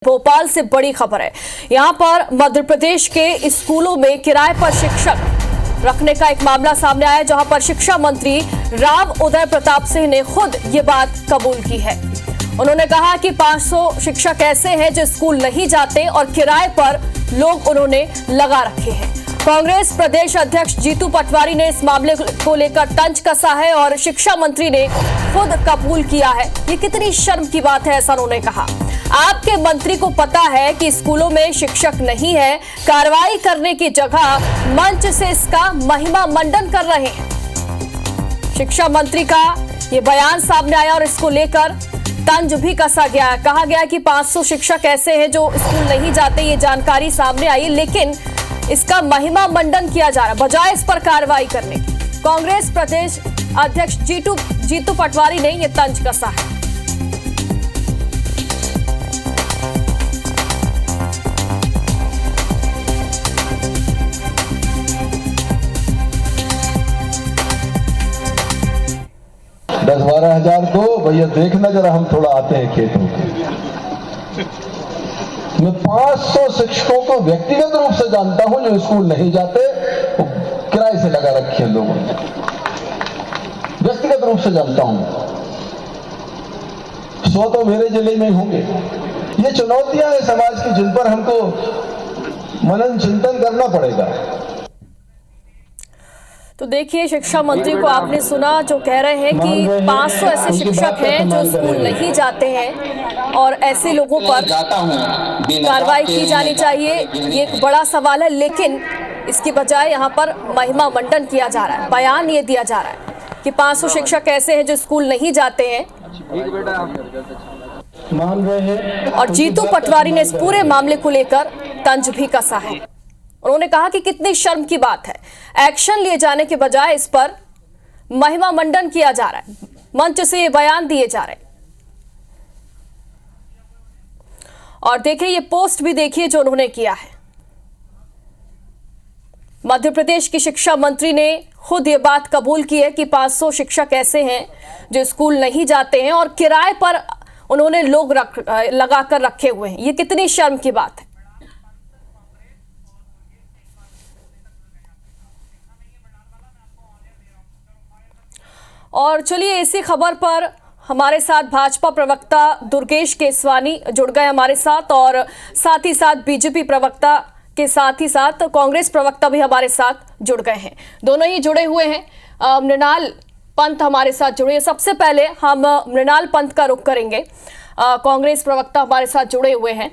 भोपाल से बड़ी खबर है। यहां पर मध्य प्रदेश के स्कूलों में किराए पर शिक्षक रखने का एक मामला सामने आया, जहां पर शिक्षा मंत्री राव उदय प्रताप सिंह ने खुद ये बात कबूल की है। उन्होंने कहा कि 500 शिक्षक ऐसे हैं जो स्कूल नहीं जाते और किराए पर लोग उन्होंने लगा रखे हैं। कांग्रेस प्रदेश अध्यक्ष जीतू पटवारी ने इस मामले को लेकर तंज कसा है और शिक्षा मंत्री ने खुद कबूल किया है। ये कितनी शर्म की बात है, ऐसा उन्होंने कहा। आपके मंत्री को पता है कि स्कूलों में शिक्षक नहीं है, कार्रवाई करने की जगह मंच से इसका महिमा मंडन कर रहे हैं। शिक्षा मंत्री का ये बयान सामने आया और इसको लेकर तंज भी कसा गया है। कहा गया कि 500 शिक्षक ऐसे हैं जो स्कूल नहीं जाते, ये जानकारी सामने आई, लेकिन इसका महिमा मंडन किया जा रहा है बजाय इस पर कार्रवाई करने की। कांग्रेस प्रदेश अध्यक्ष जीतू पटवारी ने यह तंज कसा है। 10-12 हजार दो भैया, देखना जरा, हम थोड़ा आते हैं खेतों के। मैं 500 शिक्षकों को व्यक्तिगत रूप से जानता हूं जो स्कूल नहीं जाते, वो किराए से लगा रखे हैं लोगों ने, व्यक्तिगत रूप से जानता हूं। 100 तो मेरे जिले में होंगे। ये चुनौतियां हैं समाज की, जिन पर हमको मनन चिंतन करना पड़ेगा। तो देखिए, शिक्षा मंत्री को आपने सुना जो कह रहे हैं कि 500 ऐसे शिक्षक हैं जो स्कूल नहीं जाते हैं और ऐसे लोगों पर कार्रवाई की जानी चाहिए। ये एक बड़ा सवाल है, लेकिन इसकी बजाय यहाँ पर महिमा मंडन किया जा रहा है। बयान ये दिया जा रहा है कि 500 शिक्षक ऐसे हैं जो स्कूल नहीं जाते हैं और जीतू पटवारी ने इस पूरे मामले को लेकर तंज भी कसा है। उन्होंने कहा कि कितनी शर्म की बात है, एक्शन लिए जाने के बजाय इस पर महिमा मंडन किया जा रहा है, मंच से ये बयान दिए जा रहे हैं। और देखिए, ये पोस्ट भी देखिए जो उन्होंने किया है। मध्य प्रदेश की शिक्षा मंत्री ने खुद ये बात कबूल की है कि 500 शिक्षक ऐसे हैं जो स्कूल नहीं जाते हैं और किराए पर उन्होंने लोग लगा कर रखे हुए हैं। ये कितनी शर्म की बात है। और चलिए, इसी खबर पर हमारे साथ भाजपा प्रवक्ता दुर्गेश केसवानी जुड़ गए हमारे साथ, और साथ ही साथ बीजेपी प्रवक्ता के साथ ही साथ कांग्रेस प्रवक्ता भी हमारे साथ जुड़ गए हैं। दोनों ही जुड़े हुए हैं। मृणाल पंत हमारे साथ जुड़े हैं। सबसे पहले हम मृणाल पंत का रुख करेंगे। कांग्रेस प्रवक्ता हमारे साथ जुड़े हुए हैं।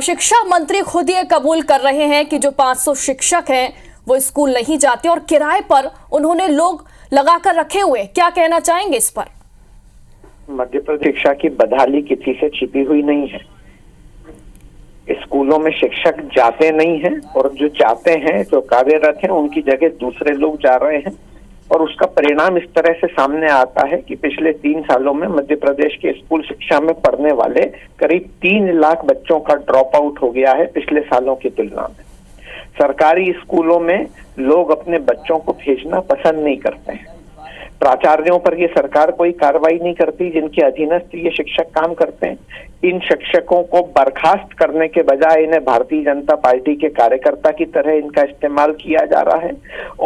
शिक्षा मंत्री खुद ये कबूल कर रहे हैं कि जो 500 शिक्षक हैं वो स्कूल नहीं जाते और किराए पर उन्होंने लोग लगाकर रखे हुए। क्या कहना चाहेंगे इस पर? मध्य प्रदेश शिक्षा की बदहाली किसी से छिपी हुई नहीं है। स्कूलों में शिक्षक जाते नहीं हैं और जो जाते हैं, जो कार्यरत हैं, उनकी जगह दूसरे लोग जा रहे हैं। और उसका परिणाम इस तरह से सामने आता है कि पिछले 3 सालों में मध्य प्रदेश के स्कूल शिक्षा में पढ़ने वाले करीब 3 लाख बच्चों का ड्रॉप आउट हो गया है पिछले सालों की तुलना में। सरकारी स्कूलों में लोग अपने बच्चों को भेजना पसंद नहीं करते हैं। प्राचार्यों पर ये सरकार कोई कार्रवाई नहीं करती जिनके अधीनस्थ ये शिक्षक काम करते हैं। इन शिक्षकों को बर्खास्त करने के बजाय इन्हें भारतीय जनता पार्टी के कार्यकर्ता की तरह इनका इस्तेमाल किया जा रहा है।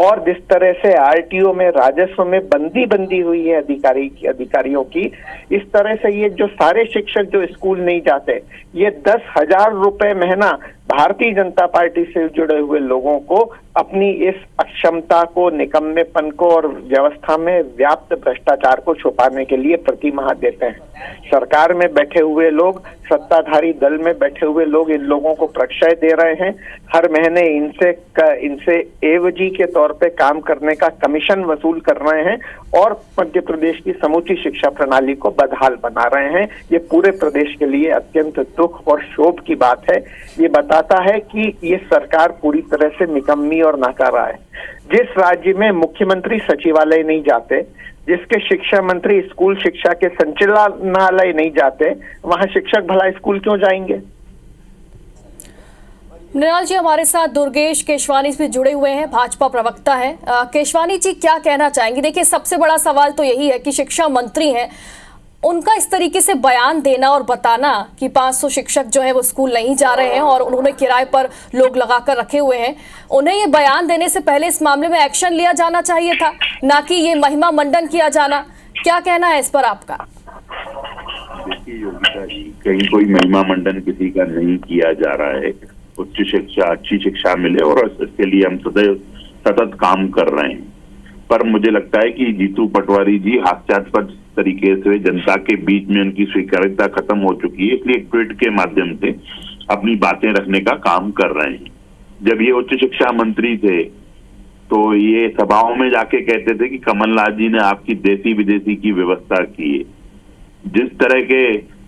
और जिस तरह से आरटीओ में, राजस्व में बंदी हुई है अधिकारियों की, इस तरह से ये जो सारे शिक्षक जो स्कूल नहीं जाते, ये 10,000 रुपए महीना भारतीय जनता पार्टी से जुड़े हुए लोगों को अपनी इस अक्षमता को, निकम्मेपन को और व्यवस्था में व्याप्त भ्रष्टाचार को छुपाने के लिए प्रति माह देते हैं। सरकार में बैठे हुए लोग, सत्ताधारी दल में बैठे हुए लोग इन लोगों को प्रश्रय दे रहे हैं। हर महीने इनसे एवजी के तौर पे काम करने का कमीशन वसूल कर रहे हैं और मध्य प्रदेश की समूची शिक्षा प्रणाली को बदहाल बना रहे हैं। ये पूरे प्रदेश के लिए अत्यंत दुख और शोभ की बात है। ये बताता है कि ये सरकार पूरी तरह से निकम्मी और नाकारा है। जिस राज्य में मुख्यमंत्री सचिवालय नहीं जाते, जिसके शिक्षा मंत्री स्कूल शिक्षा के संचालनालय नहीं जाते, वहां शिक्षक भला स्कूल क्यों जाएंगे? मृणाल जी हमारे साथ दुर्गेश केसवानी भी जुड़े हुए हैं, भाजपा प्रवक्ता हैं। केसवानी जी, क्या कहना चाहेंगे? देखिए, सबसे बड़ा सवाल तो यही है कि शिक्षा मंत्री हैं, उनका इस तरीके से बयान देना और बताना कि 500 शिक्षक जो है वो स्कूल नहीं जा रहे हैं और उन्होंने किराए पर लोग लगाकर रखे हुए हैं, उन्हें ये बयान देने से पहले इस मामले में एक्शन लिया जाना चाहिए था, ना कि ये महिमा मंडन किया जाना। क्या कहना है इस पर आपका? देखिए योगिता जी, कहीं कोई महिमा मंडन किसी का नहीं किया जा रहा है। उच्च शिक्षा, अच्छी शिक्षा मिले और इसके लिए हम सतत काम कर रहे हैं। पर मुझे लगता है कि जीतू पटवारी जी हास्यास्पद तरीके से जनता के बीच में उनकी स्वीकार्यता खत्म हो चुकी है, इसलिए ट्वीट के माध्यम से अपनी बातें रखने का काम कर रहे हैं। जब ये उच्च शिक्षा मंत्री थे तो ये सभाओं में जाके कहते थे कि कमलनाथ जी ने आपकी देसी विदेशी की व्यवस्था की है। जिस तरह के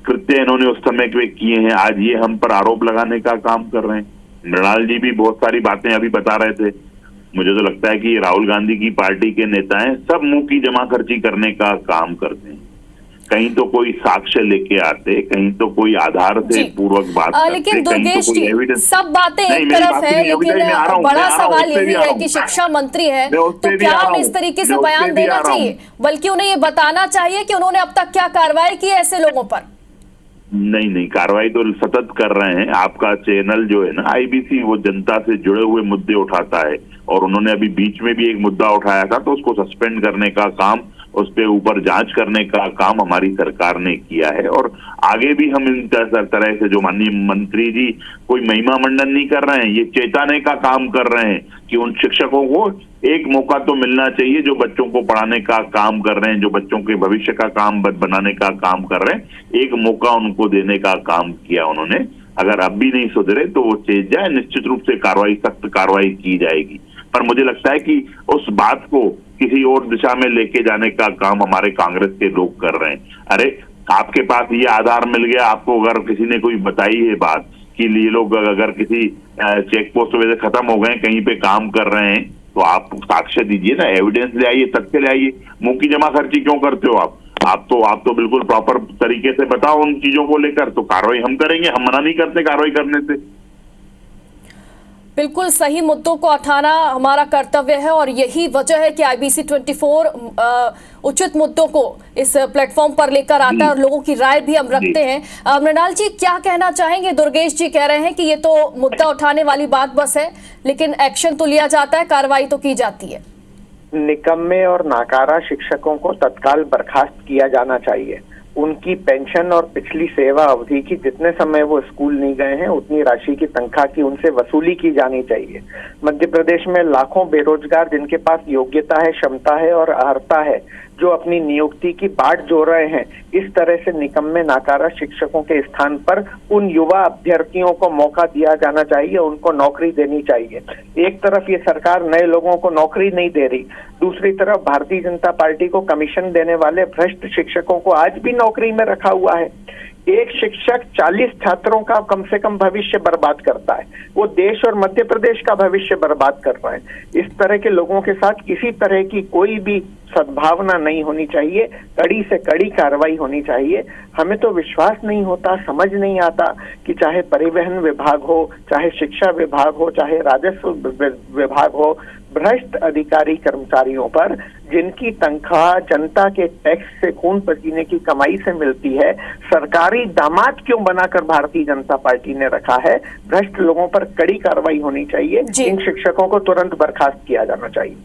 कृत्य इन्होंने उस समय के किए हैं, आज ये हम पर आरोप लगाने का काम कर रहे हैं। मृणाल जी भी बहुत सारी बातें अभी बता रहे थे। मुझे तो लगता है कि राहुल गांधी की पार्टी के नेता हैं, सब मुंह की जमा खर्ची करने का काम करते हैं। कहीं तो कोई साक्ष्य लेके आते, कहीं तो कोई आधार से पूर्वक बात करते, लेकिन दुर्गेश जी, सब बातें एक तरफ है, लेकिन बड़ा सवाल यही है कि शिक्षा मंत्री है तो क्या उन्हें इस तरीके से बयान देना चाहिए, बल्कि उन्हें ये बताना चाहिए कि उन्होंने अब तक क्या कार्रवाई की है ऐसे लोगों पर? नहीं, कार्रवाई तो सतत कर रहे हैं। आपका चैनल जो है ना आईबीसी, वो जनता से जुड़े हुए मुद्दे उठाता है और उन्होंने अभी बीच में भी एक मुद्दा उठाया था, तो उसको सस्पेंड करने का काम, उस पे ऊपर जांच करने का काम हमारी सरकार ने किया है। और आगे भी हम इन तरह से, जो माननीय मंत्री जी कोई महिमा मंडन नहीं कर रहे हैं, ये चेताने का काम कर रहे हैं कि उन शिक्षकों को एक मौका तो मिलना चाहिए जो बच्चों को पढ़ाने का काम कर रहे हैं, जो बच्चों के भविष्य का काम बनाने का काम कर रहे हैं। एक मौका उनको देने का काम किया उन्होंने। अगर अब भी नहीं सुधरे तो वो चेत जाए, निश्चित रूप से कार्रवाई, सख्त कार्रवाई की जाएगी। पर मुझे लगता है कि उस बात को किसी और दिशा में लेके जाने का काम हमारे कांग्रेस के लोग कर रहे हैं। अरे आपके पास ये आधार मिल गया, आपको अगर किसी ने कोई बताई है बात कि ये लोग अगर किसी चेक पोस्ट वजह खत्म हो गए, कहीं पे काम कर रहे हैं, तो आप साक्ष्य दीजिए ना, एविडेंस ले आइए, तथ्य ले आइए। मुंह की जमा खर्ची क्यों करते हो आप तो बिल्कुल प्रॉपर तरीके से बताओ उन चीजों को लेकर, तो कार्रवाई हम करेंगे। हम मना नहीं करते कार्रवाई करने से। बिल्कुल सही मुद्दों को उठाना हमारा कर्तव्य है और यही वजह है कि IBC 24 उचित मुद्दों को इस प्लेटफॉर्म पर लेकर आता है और लोगों की राय भी हम रखते हैं। मृणाल जी, क्या कहना चाहेंगे? दुर्गेश जी कह रहे हैं कि ये तो मुद्दा उठाने वाली बात बस है, लेकिन एक्शन तो लिया जाता है, कार्रवाई तो की जाती है। निकम्मे और नाकारा शिक्षकों को तत्काल बर्खास्त किया जाना चाहिए। उनकी पेंशन और पिछली सेवा अवधि की जितने समय वो स्कूल नहीं गए हैं उतनी राशि की तनख्वाह की उनसे वसूली की जानी चाहिए। मध्य प्रदेश में लाखों बेरोजगार जिनके पास योग्यता है, क्षमता है और अर्हता है, जो अपनी नियुक्ति की बाट जोड़ रहे हैं, इस तरह से निकम्मे नाकारा शिक्षकों के स्थान पर उन युवा अभ्यर्थियों को मौका दिया जाना चाहिए, उनको नौकरी देनी चाहिए। एक तरफ ये सरकार नए लोगों को नौकरी नहीं दे रही, दूसरी तरफ भारतीय जनता पार्टी को कमीशन देने वाले भ्रष्ट शिक्षकों को आज भी नौकरी में रखा हुआ है। एक शिक्षक 40 छात्रों का कम से कम भविष्य बर्बाद करता है, वो देश और मध्य प्रदेश का भविष्य बर्बाद कर रहा है। इस तरह के लोगों के साथ किसी तरह की कोई भी सद्भावना नहीं होनी चाहिए, कड़ी से कड़ी कार्रवाई होनी चाहिए। हमें तो विश्वास नहीं होता, समझ नहीं आता कि चाहे परिवहन विभाग हो, चाहे शिक्षा विभाग हो, चाहे राजस्व विभाग हो, भ्रष्ट अधिकारी कर्मचारियों पर जिनकी तनख्वाह जनता के टैक्स से खून पसीने की कमाई से मिलती है, सरकारी दामाद क्यों बनाकर भारतीय जनता पार्टी ने रखा है। भ्रष्ट लोगों पर कड़ी कार्रवाई होनी चाहिए, इन शिक्षकों को तुरंत बर्खास्त किया जाना चाहिए।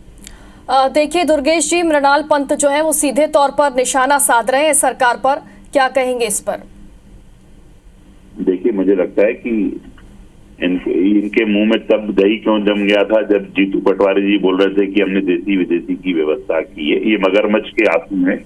देखिए दुर्गेश जी, मृणाल पंत जो है वो सीधे तौर पर निशाना साध रहे हैं सरकार पर, क्या कहेंगे इस पर? देखिए मुझे लगता है कि इनके मुंह में तब दही क्यों जम गया था जब जीतू पटवारी जी बोल रहे थे कि हमने देसी विदेशी की व्यवस्था की है। ये मगरमच्छ के आंसू हैं,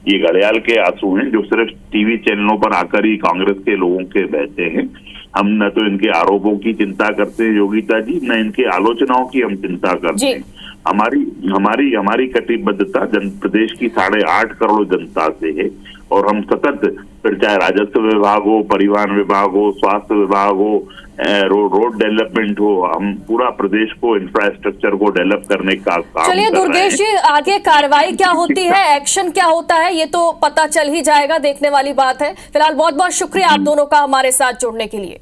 ये घड़ियाल के आंसू हैं जो सिर्फ टीवी चैनलों पर आकर ही कांग्रेस के लोगों के बहते हैं। हम न तो इनके आरोपों की चिंता करते हैं योगिता जी, न इनके आलोचनाओं की हम चिंता करते हैं। हमारी कटिबद्धता प्रदेश की 8.5 करोड़ जनता से है और हम सतत, फिर चाहे राजस्व विभाग हो, परिवहन विभाग हो, स्वास्थ्य विभाग हो, रोड डेवलपमेंट हो, हम पूरा प्रदेश को, इंफ्रास्ट्रक्चर को डेवलप करने का काम। चलिए दुर्गेश जी, आगे कार्रवाई क्या होती है, एक्शन क्या होता है, ये तो पता चल ही जाएगा, देखने वाली बात है। फिलहाल बहुत बहुत शुक्रिया आप दोनों का हमारे साथ जुड़ने के लिए।